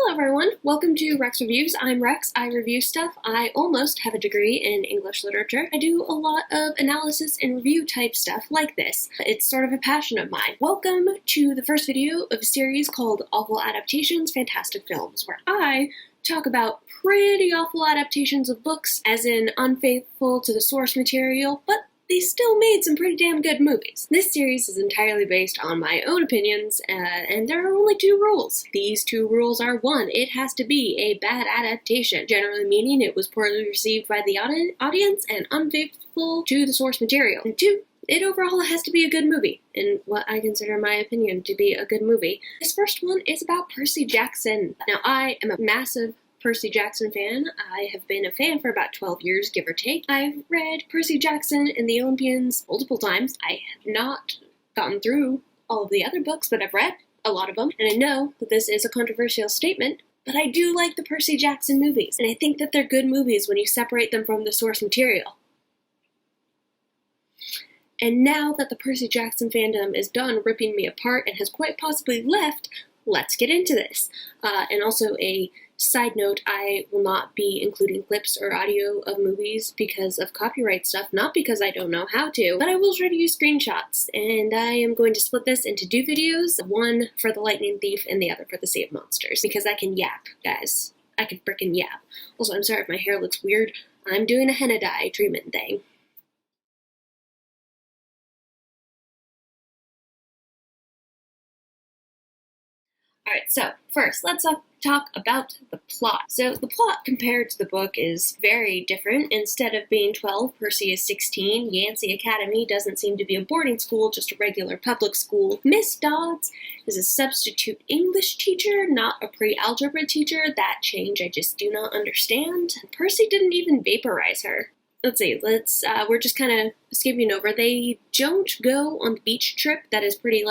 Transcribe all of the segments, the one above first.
Hello everyone, welcome to Rex Reviews. I'm Rex, I review stuff. I almost have a degree in English literature. I do a lot of analysis and review type stuff like this. It's sort of a passion of mine. Welcome to the first video of a series called Awful Adaptations Fantastic Films, where I talk about pretty awful adaptations of books, as in unfaithful to the source material, but they still made some pretty damn good movies. This series is entirely based on my own opinions, and there are only two rules. These two rules are: one, it has to be a bad adaptation, generally meaning it was poorly received by the audience and unfaithful to the source material. And two, it overall has to be a good movie, in what I consider my opinion to be a good movie. This first one is about Percy Jackson. Now, I am a massive Percy Jackson fan. I have been a fan for about 12 years, give or take. I've read Percy Jackson and the Olympians multiple times. I have not gotten through all of the other books, but I've read a lot of them, and I know that this is a controversial statement, but I do like the Percy Jackson movies, and I think that they're good movies when you separate them from the source material. And now that the Percy Jackson fandom is done ripping me apart and has quite possibly left, let's get into this. And also a side note, I will not be including clips or audio of movies because of copyright stuff, not because I don't know how to, but I will try to use screenshots, and I am going to split this into two videos, one for The Lightning Thief and the other for The Sea of Monsters, because I can yap, guys. I can frickin' yap. Also, I'm sorry if my hair looks weird. I'm doing a henna dye treatment thing. Alright, so first, let's talk about the plot. So the plot compared to the book is very different. Instead of being 12, Percy is 16. Yancey Academy doesn't seem to be a boarding school, just a regular public school. Miss Dodds is a substitute English teacher, not a pre-algebra teacher. That change I just do not understand. Percy didn't even vaporize her. Let's see, we're just kind of skipping over. They don't go on the beach trip. That is pretty,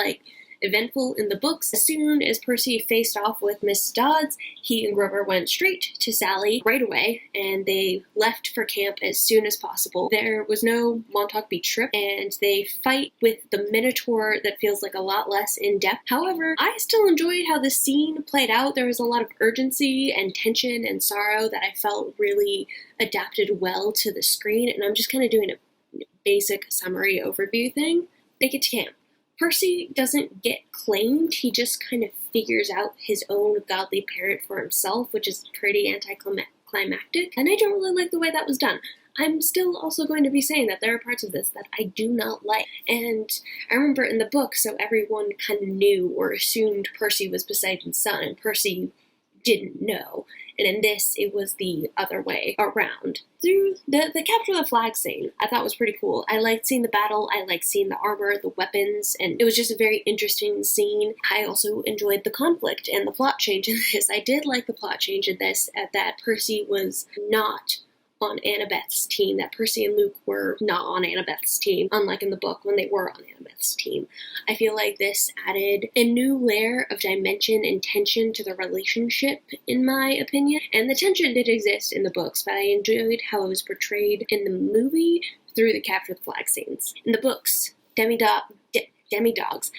eventful in the books. As soon as Percy faced off with Miss Dodds, he and Grover went straight to Sally right away, and they left for camp as soon as possible. There was no Montauk Beach trip, and they fight with the Minotaur that feels like a lot less in-depth. However, I still enjoyed how the scene played out. There was a lot of urgency and tension and sorrow that I felt really adapted well to the screen, and I'm just kind of doing a basic summary overview thing. They get to camp. Percy doesn't get claimed, he just kind of figures out his own godly parent for himself, which is pretty anticlimactic, and I don't really like the way that was done. I'm still also going to be saying that there are parts of this that I do not like, and I remember in the book, so everyone kind of knew or assumed Percy was Poseidon's son, and Percy didn't know. And in this, it was the other way around. Through the capture the flag scene, I thought was pretty cool. I liked seeing the battle, I liked seeing the armor, the weapons, and it was just a very interesting scene. I also enjoyed the conflict and the plot change in this. I did like the plot change in this, that Percy was not on Annabeth's team, that Percy and Luke were not on Annabeth's team, unlike in the book when they were on Annabeth's team. I feel like this added a new layer of dimension and tension to the relationship, in my opinion, and the tension did exist in the books, but I enjoyed how it was portrayed in the movie through the capture the flag scenes. In the books, demigods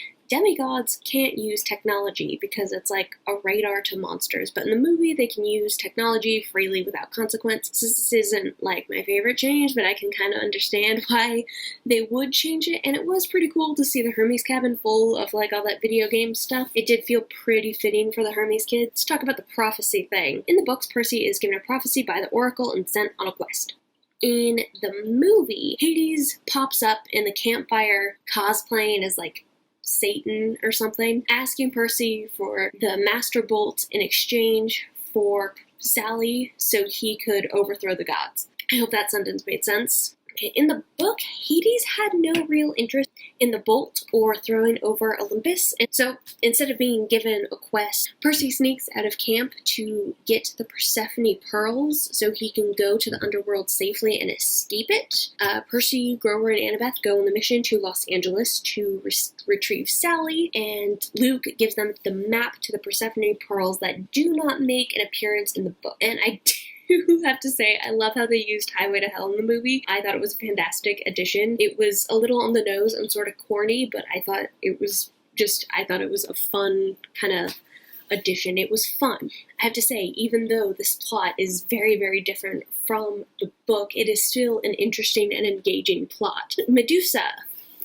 can't use technology because it's like a radar to monsters, but in the movie they can use technology freely without consequence. So this isn't like my favorite change, but I can kind of understand why they would change it, and it was pretty cool to see the Hermes cabin full of all that video game stuff. It did feel pretty fitting for the Hermes kids. Let's talk about the prophecy thing. In the books, Percy is given a prophecy by the Oracle and sent on a quest. In the movie, Hades pops up in the campfire cosplaying as Satan or something, asking Percy for the Master Bolt in exchange for Sally so he could overthrow the gods. I hope that sentence made sense. Okay, in the book, Hades had no real interest in the bolt or throwing over Olympus, and so instead of being given a quest, Percy sneaks out of camp to get the Persephone pearls so he can go to the underworld safely and escape it. Percy, Grover, and Annabeth go on the mission to Los Angeles to retrieve Sally, and Luke gives them the map to the Persephone pearls that do not make an appearance in the book. And I do have to say, I love how they used Highway to Hell in the movie. I thought it was a fantastic addition. It was a little on the nose and sort of corny, but I thought it was a fun kind of addition. It was fun. I have to say, even though this plot is very, very different from the book, it is still an interesting and engaging plot. Medusa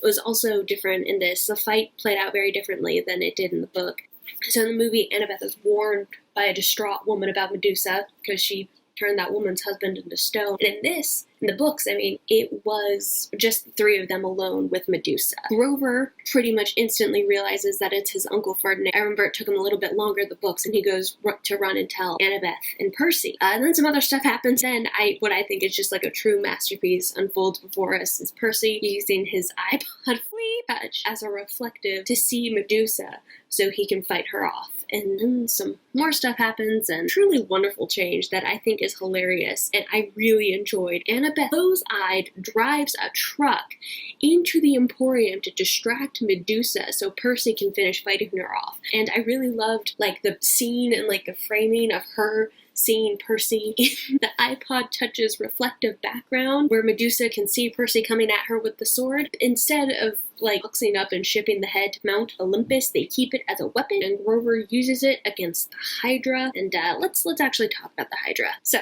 was also different in this. The fight played out very differently than it did in the book. So in the movie, Annabeth is warned by a distraught woman about Medusa because she turned that woman's husband into stone. And in the books, it was just the three of them alone with Medusa. Grover pretty much instantly realizes that it's his Uncle Ferdinand. I remember it took him a little bit longer in the books, and he goes to run and tell Annabeth and Percy. And then some other stuff happens, and what I think is just like a true masterpiece unfolds before us is Percy using his iPod flea touch as a reflective to see Medusa so he can fight her off. And then some more stuff happens, and truly wonderful change that I think is hilarious, and I really enjoyed. Annabeth, close-eyed, drives a truck into the Emporium to distract Medusa so Percy can finish fighting her off. And I really loved, the scene and, the framing of her seeing Percy in the iPod Touch's reflective background, where Medusa can see Percy coming at her with the sword. Instead of boxing up and shipping the head to Mount Olympus, they keep it as a weapon, and Grover uses it against the Hydra. And let's actually talk about the Hydra. So,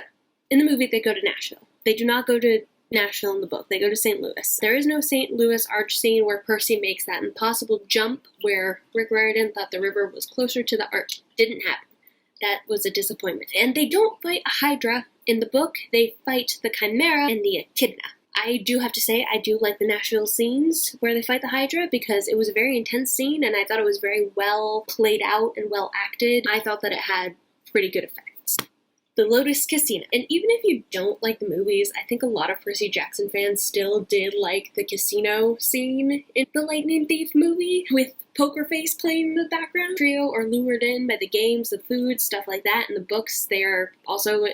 in the movie, they go to Nashville. They do not go to Nashville in the book. They go to St. Louis. There is no St. Louis arch scene where Percy makes that impossible jump where Rick Riordan thought the river was closer to the arch. Didn't happen. That was a disappointment. And they don't fight a Hydra in the book. They fight the Chimera and the Echidna. I do have to say, I do like the Nashville scenes where they fight the Hydra because it was a very intense scene, and I thought it was very well played out and well acted. I thought that it had pretty good effects. The Lotus Casino. And even if you don't like the movies, I think a lot of Percy Jackson fans still did like the casino scene in the Lightning Thief movie with Poker Face playing in the background. Trio are lured in by the games, the food, stuff like that. In the books, they are also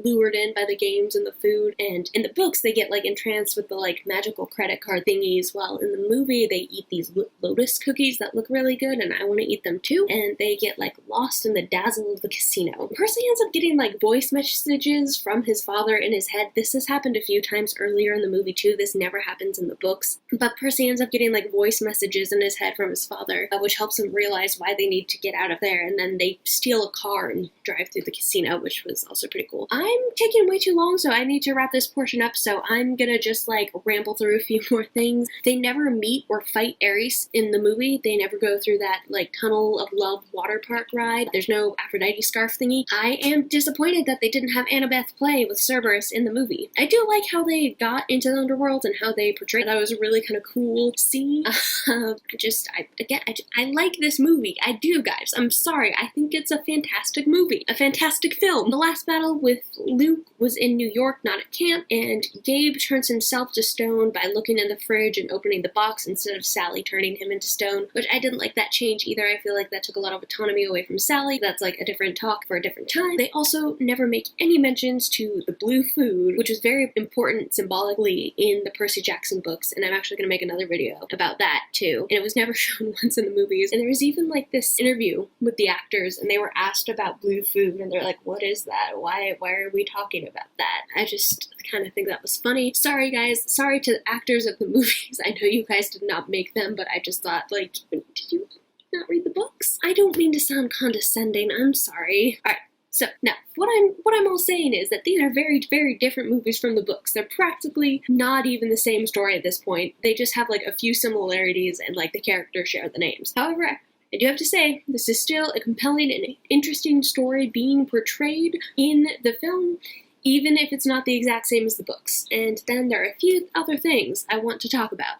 lured in by the games and the food. And in the books, they get entranced with the magical credit card thingies. While in the movie, they eat these lotus cookies that look really good, and I want to eat them too. And they get lost in the dazzle of the casino. Percy ends up getting voice messages from his father in his head. This has happened a few times earlier in the movie too. This never happens in the books. But Percy ends up getting voice messages in his head from his father, which helps him realize why they need to get out of there, and then they steal a car and drive through the casino, which was also pretty cool. I'm taking way too long, so I need to wrap this portion up, so I'm gonna just ramble through a few more things. They never meet or fight Ares in the movie. They never go through that Tunnel of Love water park ride. There's no Aphrodite scarf thingy. I am disappointed that they didn't have Annabeth play with Cerberus in the movie. I do like how they got into the underworld and how they portrayed that. It was a really kind of cool scene. I like this movie. I do, guys. I'm sorry. I think it's a fantastic movie. A fantastic film. The last battle with Luke was in New York, not at camp, and Gabe turns himself to stone by looking in the fridge and opening the box instead of Sally turning him into stone, which I didn't like that change either. I feel like that took a lot of autonomy away from Sally. That's a different talk for a different time. They also never make any mentions to the blue food, which is very important symbolically in the Percy Jackson books, and I'm actually going to make another video about that too. And it was never shown once in the movies. And there was even this interview with the actors, and they were asked about blue food, and they're like, what is that? Why are we talking about that? I just kind of think that was funny. Sorry, guys. Sorry to the actors of the movies. I know you guys did not make them, but I just thought, did you not read the books? I don't mean to sound condescending. I'm sorry. Alright. So, now, what I'm all saying is that these are very, very different movies from the books. They're practically not even the same story at this point. They just have, a few similarities, and, the characters share the names. However, I do have to say, this is still a compelling and interesting story being portrayed in the film, even if it's not the exact same as the books. And then there are a few other things I want to talk about.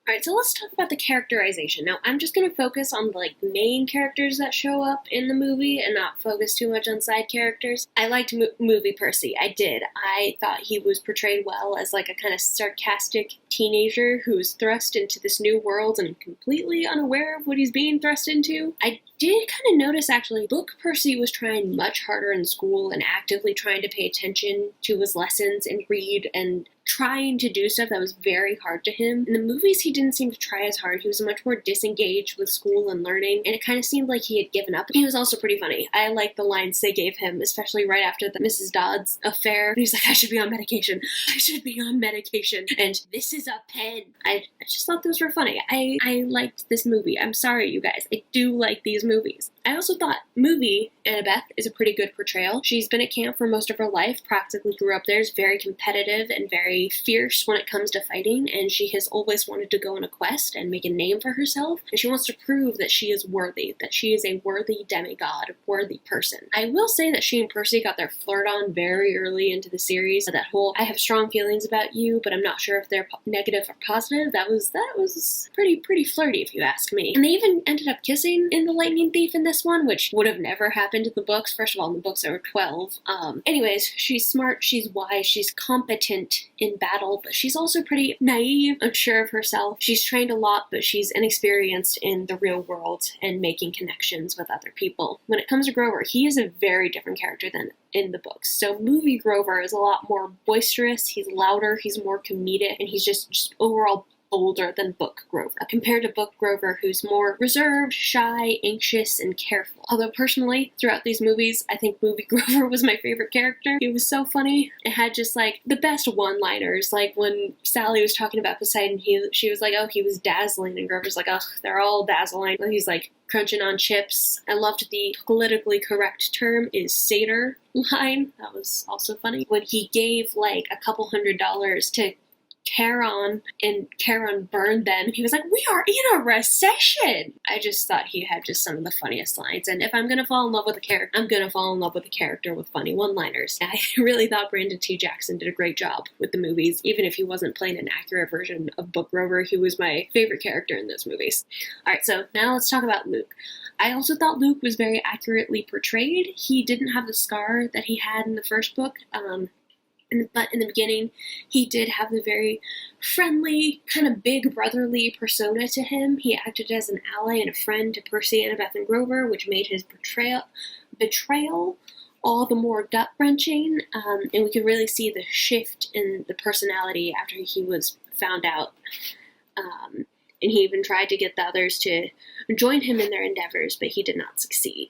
Alright, so let's talk about the characterization. Now, I'm just going to focus on the main characters that show up in the movie and not focus too much on side characters. I liked movie Percy. I did. I thought he was portrayed well as a kind of sarcastic teenager who's thrust into this new world and completely unaware of what he's being thrust into. I did kind of notice, actually, book Percy was trying much harder in school and actively trying to pay attention to his lessons and read and trying to do stuff that was very hard to him. In the movies, he didn't seem to try as hard. He was much more disengaged with school and learning, and it kind of seemed like he had given up. He was also pretty funny. I liked the lines they gave him, especially right after the Mrs. Dodds affair. He's like, I should be on medication. I should be on medication. And this is a pen. I just thought those were funny. I liked this movie. I'm sorry, you guys. I do like these movies. I also thought movie Annabeth is a pretty good portrayal. She's been at camp for most of her life, practically grew up there, is very competitive and very fierce when it comes to fighting, and she has always wanted to go on a quest and make a name for herself, and she wants to prove that she is worthy, that she is a worthy demigod, a worthy person. I will say that she and Percy got their flirt on very early into the series. That whole "I have strong feelings about you, but I'm not sure if they're negative or positive," that was pretty flirty if you ask me. And they even ended up kissing in The Lightning Thief in this one, which would have never happened in the books. First of all, in the books there were 12. Anyways, she's smart, she's wise, she's competent in battle, but she's also pretty naive, unsure of herself. She's trained a lot, but she's inexperienced in the real world and making connections with other people. When it comes to Grover, he is a very different character than in the books. So movie Grover is a lot more boisterous, he's louder, he's more comedic, and he's just overall bolder than book Grover, compared to book Grover, who's more reserved, shy, anxious, and careful. Although personally, throughout these movies, I think movie Grover was my favorite character. He was so funny. It had just like the best one-liners, like when Sally was talking about Poseidon, she was like, "Oh, he was dazzling," and Grover's like, "Ugh, they're all dazzling." And he's like crunching on chips. I loved the politically correct term is satyr line. That was also funny. When he gave like a couple $100 to Charon, and Charon burned them, and he was like, "We are in a recession." I just thought he had just some of the funniest lines, and if I'm gonna fall in love with a character, I'm gonna fall in love with a character with funny one-liners. I really thought Brandon T. Jackson did a great job with the movies. Even if he wasn't playing an accurate version of Book Grover, he was my favorite character in those movies. Alright, so now let's talk about Luke. I also thought Luke was very accurately portrayed. He didn't have the scar that he had in the first book, but in the beginning, he did have the very friendly, kind of big brotherly persona to him. He acted as an ally and a friend to Percy, Annabeth, and Grover, which made his betrayal all the more gut-wrenching, and we could really see the shift in the personality after he was found out. And he even tried to get the others to join him in their endeavors, but he did not succeed.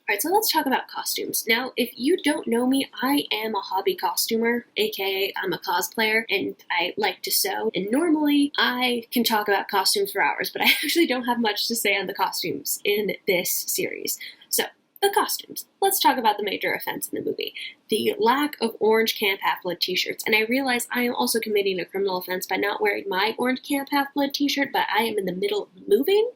Alright, so let's talk about costumes. Now, if you don't know me, I am a hobby costumer, aka I'm a cosplayer, and I like to sew. And normally, I can talk about costumes for hours, but I actually don't have much to say on the costumes in this series. So, the costumes. Let's talk about the major offense in the movie. The lack of orange Camp Half-Blood t-shirts. And I realize I am also committing a criminal offense by not wearing my orange Camp Half-Blood t-shirt, but I am in the middle of moving,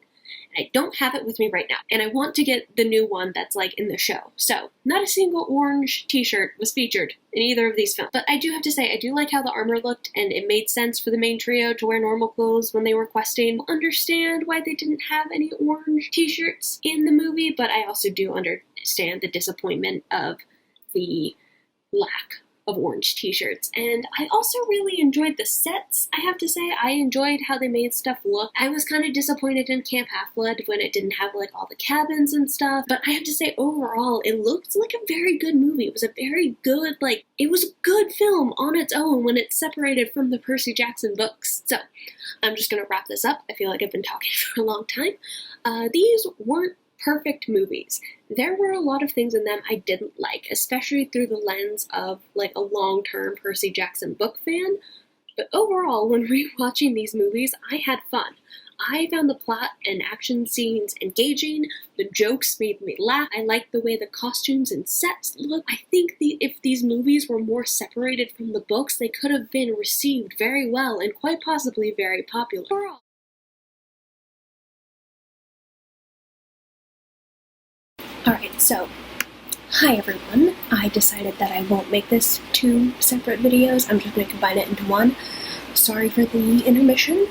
and I don't have it with me right now. And I want to get the new one that's like in the show. So, not a single orange t-shirt was featured in either of these films. But I do have to say, I do like how the armor looked, and it made sense for the main trio to wear normal clothes when they were questing. I understand why they didn't have any orange t-shirts in the movie, but I also do understand the disappointment of the lack of orange t-shirts. And I also really enjoyed the sets, I have to say. I enjoyed how they made stuff look. I was kind of disappointed in Camp Half-Blood when it didn't have like all the cabins and stuff, but I have to say overall it looked like a very good movie. It was a very good, it was a good film on its own when it's separated from the Percy Jackson books. So, I'm just gonna wrap this up. I feel like I've been talking for a long time. These weren't perfect movies. There were a lot of things in them I didn't like, especially through the lens of like a long-term Percy Jackson book fan. But overall, when rewatching these movies, I had fun. I found the plot and action scenes engaging, the jokes made me laugh, I liked the way the costumes and sets looked. I think if these movies were more separated from the books, they could have been received very well and quite possibly very popular. Overall, alright, so, hi everyone. I decided that I won't make this two separate videos. I'm just going to combine it into one. Sorry for the intermission.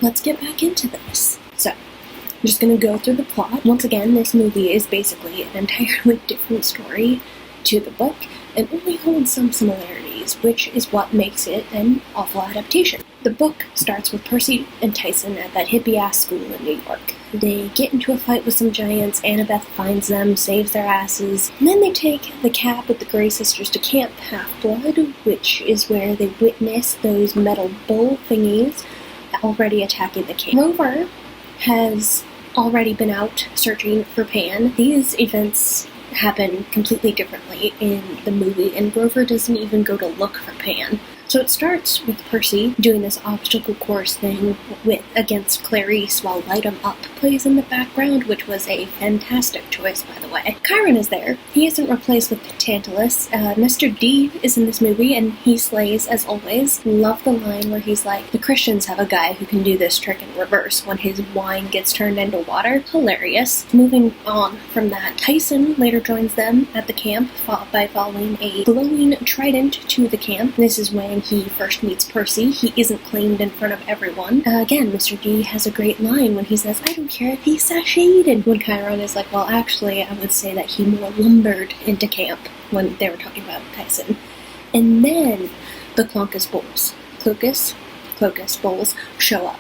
Let's get back into this. So, I'm just going to go through the plot. Once again, this movie is basically an entirely different story to the book, and only holds some similarities, which is what makes it an awful adaptation. The book starts with Percy and Tyson at that hippie-ass school in New York. They get into a fight with some giants, Annabeth finds them, saves their asses, and then they take the Cap with the Grey Sisters to Camp Half-Blood, which is where they witness those metal bull thingies already attacking the camp. Grover has already been out searching for Pan. These events happen completely differently in the movie, and Grover doesn't even go to look for Pan. So So it starts with Percy doing this obstacle course thing against Clarice while Light 'em Up plays in the background, which was a fantastic choice, by the way. Chiron is there. He isn't replaced with Tantalus. Mr. D is in this movie, and he slays as always. Love the line where he's like, the Christians have a guy who can do this trick in reverse when his wine gets turned into water. Hilarious. Moving on from that, Tyson later joins them at the camp by following a glowing trident to the camp. This is when he first meets Percy. He isn't claimed in front of everyone. Again, Mr. D has a great line when he says, I don't care if he's sashayed. And when Chiron is like, well, actually, I would say that he more lumbered into camp when they were talking about Tyson. And then the Clocus Bulls show up.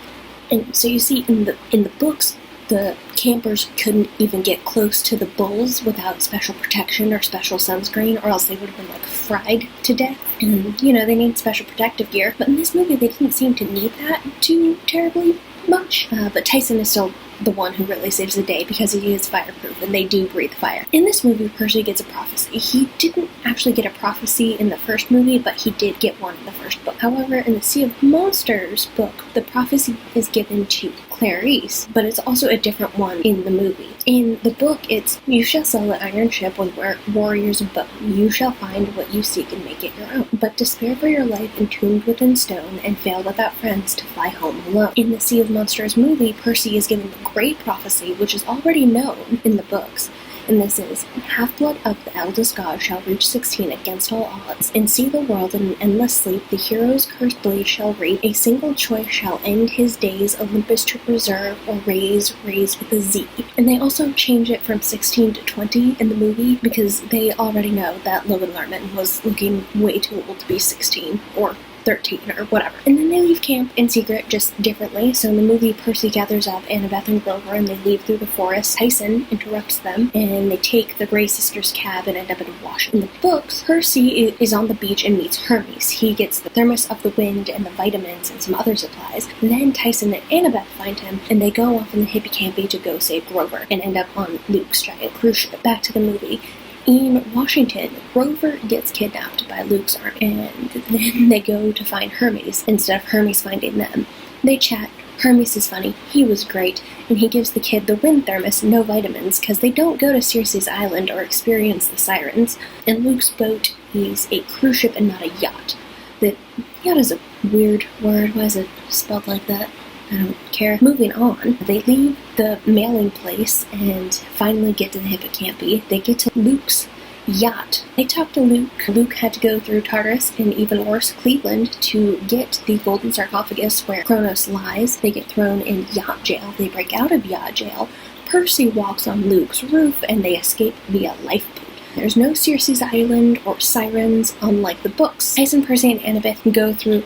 And so you see in the books, the campers couldn't even get close to the bulls without special protection or special sunscreen, or else they would have been, like, fried to death. And, they need special protective gear. But in this movie, they didn't seem to need that too terribly much. But Tyson is still the one who really saves the day because he is fireproof and they do breathe fire. In this movie, Percy gets a prophecy. He didn't actually get a prophecy in the first movie, but he did get one in the first book. However, in the Sea of Monsters book, the prophecy is given to Clarice, but it's also a different one in the movie. In the book, it's, you shall sail the iron ship with warriors of bone. You shall find what you seek and make it your own. But despair for your life entombed within stone, and fail without friends to fly home alone. In the Sea of Monsters movie, Percy is given the great prophecy, which is already known in the books. And this is, half-blood of the eldest god shall reach 16 against all odds, and see the world in an endless sleep. The hero's cursed blade shall reap. A single choice shall end his days, Olympus to preserve, or raise with a Z. And they also change it from 16 to 20 in the movie, because they already know that Logan Lerman was looking way too old to be 16, or 13 or whatever. And then they leave camp in secret, just differently. So in the movie, Percy gathers up Annabeth and Grover and they leave through the forest. Tyson interrupts them and they take the Grey Sisters' cab and end up in a wash. In the books, Percy is on the beach and meets Hermes. He gets the thermos of the wind and the vitamins and some other supplies. And then Tyson and Annabeth find him and they go off in the hippie-campy to go save Grover and end up on Luke's giant cruise ship. Back to the movie. In Washington, Grover gets kidnapped by Luke's army, and then they go to find Hermes instead of Hermes finding them. They chat. Hermes is funny. He was great, and he gives the kid the wind thermos and no vitamins because they don't go to Circe's Island or experience the sirens. And Luke's boat is a cruise ship and not a yacht. The yacht is a weird word. Why is it spelled like that? I don't care. Moving on, they leave the mailing place and finally get to the Hippocampy. They get to Luke's yacht. They talk to Luke. Luke had to go through Tartarus and even worse, Cleveland, to get the golden sarcophagus where Kronos lies. They get thrown in yacht jail. They break out of yacht jail. Percy walks on Luke's roof and they escape via lifeboat. There's no Circe's Island or sirens, unlike the books. Tyson, Percy, and Annabeth go through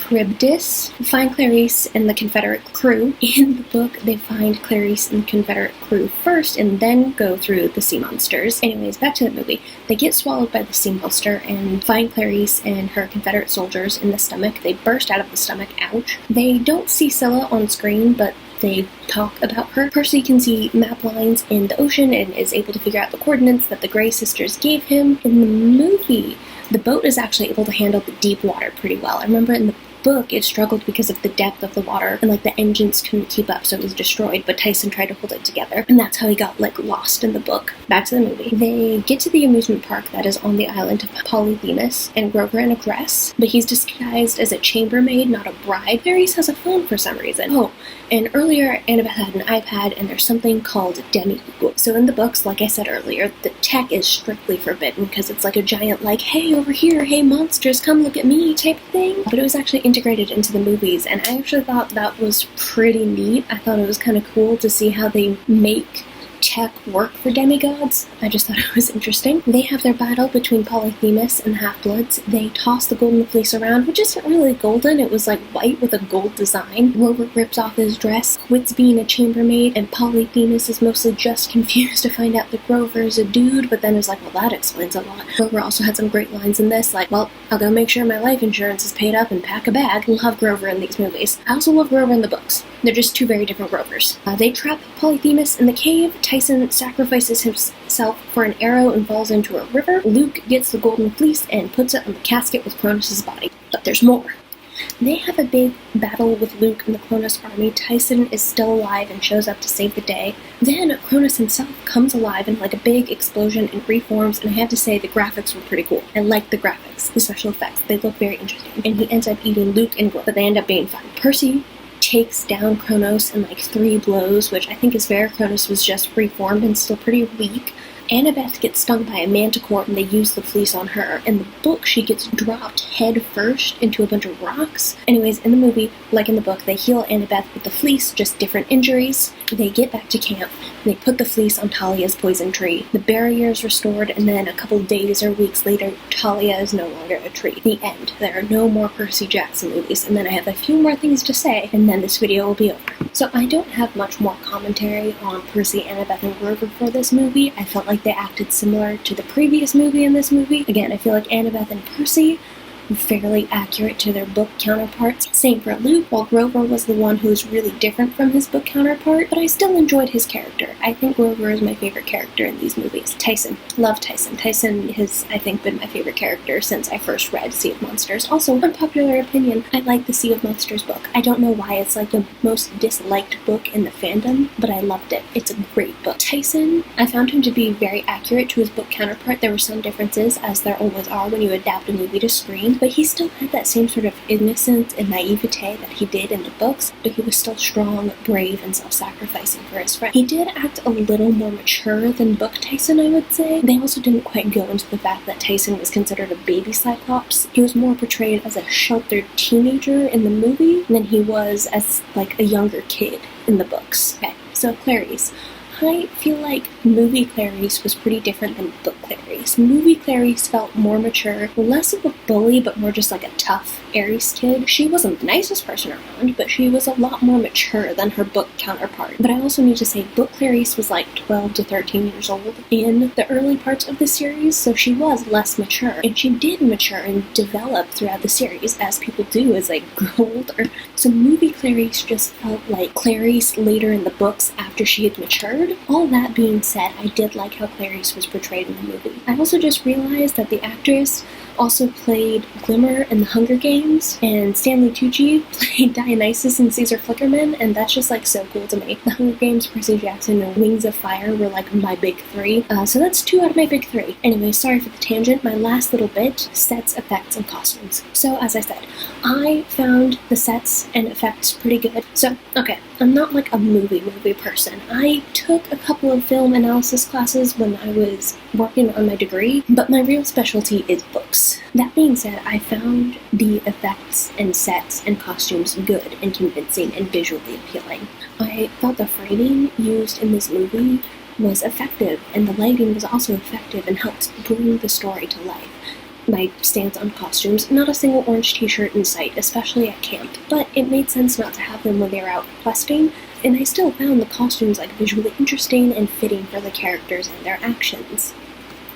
Charybdis, find Clarice and the Confederate crew. In the book, they find Clarice and the Confederate crew first and then go through the sea monsters. Anyways, back to the movie. They get swallowed by the sea monster and find Clarice and her Confederate soldiers in the stomach. They burst out of the stomach, ouch. They don't see Scylla on screen, but they talk about her. Percy can see map lines in the ocean and is able to figure out the coordinates that the Grey Sisters gave him. In the movie, the boat is actually able to handle the deep water pretty well. I remember in the book, it struggled because of the depth of the water, and the engines couldn't keep up, so it was destroyed, but Tyson tried to hold it together, and that's how he got lost in the book. Back to the movie. They get to the amusement park that is on the island of Polyphemus, and Grover in a dress, but he's disguised as a chambermaid, not a bride. Clarice has a phone for some reason. Oh, and earlier, Annabeth had an iPad, and there's something called Demi-Google. So in the books, like I said earlier, the tech is strictly forbidden, because it's like a giant, hey, over here, hey, monsters, come look at me, type thing. But it was actually integrated into the movies, and I actually thought that was pretty neat. I thought it was kind of cool to see how they make tech work for demigods. I just thought it was interesting. They have their battle between Polyphemus and the Half-Bloods. They toss the golden fleece around, which isn't really golden. It was white with a gold design. Grover rips off his dress, quits being a chambermaid, and Polyphemus is mostly just confused to find out that Grover is a dude, but then is well, that explains a lot. Grover also had some great lines in this, well, I'll go make sure my life insurance is paid up and pack a bag. Love Grover in these movies. I also love Grover in the books. They're just two very different Grovers. They trap Polyphemus in the cave. Tyson sacrifices himself for an arrow and falls into a river. Luke gets the golden fleece and puts it on the casket with Cronus' body. But there's more. They have a big battle with Luke and the Cronus army. Tyson is still alive and shows up to save the day. Then Cronus himself comes alive in like a big explosion and reforms, and I have to say the graphics were pretty cool. I like the graphics, the special effects. They look very interesting. And he ends up eating Luke and Grover, but they end up being fun. Percy takes down Kronos in like 3 blows, which I think is fair. Kronos was just reformed and still pretty weak. Annabeth gets stung by a manticore and they use the fleece on her. In the book, she gets dropped head first into a bunch of rocks. Anyways, in the movie, like in the book, they heal Annabeth with the fleece, just different injuries. They get back to camp and they put the fleece on Talia's poison tree. The barrier is restored, and then a couple days or weeks later, Talia is no longer a tree. The end. There are no more Percy Jackson movies, and then I have a few more things to say, and then this video will be over. So I don't have much more commentary on Percy, Annabeth, and Grover for this movie. I felt like they acted similar to the previous movie and this movie. Again, I feel like Annabeth and Percy were fairly accurate to their book counterparts. Same for Luke, while Grover was the one who was really different from his book counterpart, but I still enjoyed his character. I think Grover is my favorite character in these movies. Tyson. Love Tyson. Tyson has, I think, been my favorite character since I first read Sea of Monsters. Also, unpopular opinion, I like the Sea of Monsters book. I don't know why it's like the most disliked book in the fandom, but I loved it. It's a great book. Tyson, I found him to be very accurate to his book counterpart. There were some differences, as there always are when you adapt a movie to screen, but he still had that same sort of innocence and naivete that he did in the books, but he was still strong, brave, and self-sacrificing for his friend. He did act a little more mature than book Tyson, I would say. They also didn't quite go into the fact that Tyson was considered a baby Cyclops. He was more portrayed as a sheltered teenager in the movie than he was as, like, a younger kid in the books. Okay, so Clarice. I feel like movie Clarice was pretty different than book Clarice. Movie Clarice felt more mature, less of a bully, but more just like a tough Aries kid. She wasn't the nicest person around, but she was a lot more mature than her book counterpart. But I also need to say, book Clarice was like 12 to 13 years old in the early parts of the series, so she was less mature. And she did mature and develop throughout the series, as people do as they grow older. So movie Clarice just felt like Clarice later in the books after she had matured. All that being said, I did like how Clarice was portrayed in the movie. I also just realized that the actress also played Glimmer in The Hunger Games, and Stanley Tucci played Dionysus in Caesar Flickerman, and that's just like so cool to me. The Hunger Games, Percy Jackson, and Wings of Fire were like my big 3, so that's 2 out of my big 3. Anyway, sorry for the tangent. My last little bit, sets, effects, and costumes. So as I said, I found the sets and effects pretty good. So, okay, I'm not like a movie person. I took a couple of film analysis classes when I was working on my degree, but my real specialty is books. That being said, I found the effects and sets and costumes good and convincing and visually appealing. I thought the framing used in this movie was effective, and the lighting was also effective and helped bring the story to life. My stance on costumes, not a single orange t-shirt in sight, especially at camp, but it made sense not to have them when they were out questing, and I still found the costumes like visually interesting and fitting for the characters and their actions.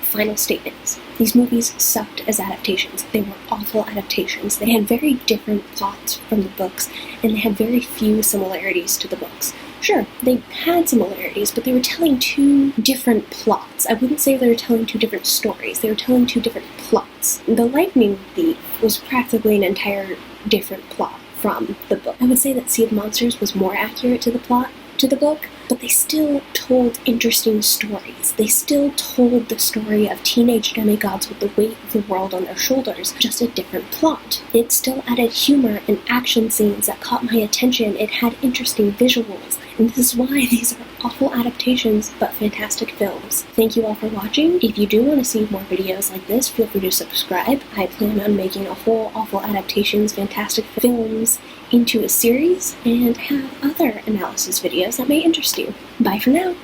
Final statements. These movies sucked as adaptations. They were awful adaptations. They had very different plots from the books, and they had very few similarities to the books. Sure, they had similarities, but they were telling 2 different plots. I wouldn't say they were telling 2 different stories. They were telling 2 different plots. The Lightning Thief was practically an entire different plot from the book. I would say that Sea of Monsters was more accurate to the plot, to the book, but they still told interesting stories. They still told the story of teenage demigods with the weight of the world on their shoulders, just a different plot. It still added humor and action scenes that caught my attention. It had interesting visuals, and this is why these are awful adaptations, but fantastic films. Thank you all for watching. If you do want to see more videos like this, feel free to subscribe. I plan on making a whole Awful Adaptations Fantastic Films into a series, and have other analysis videos that may interest you. Bye for now!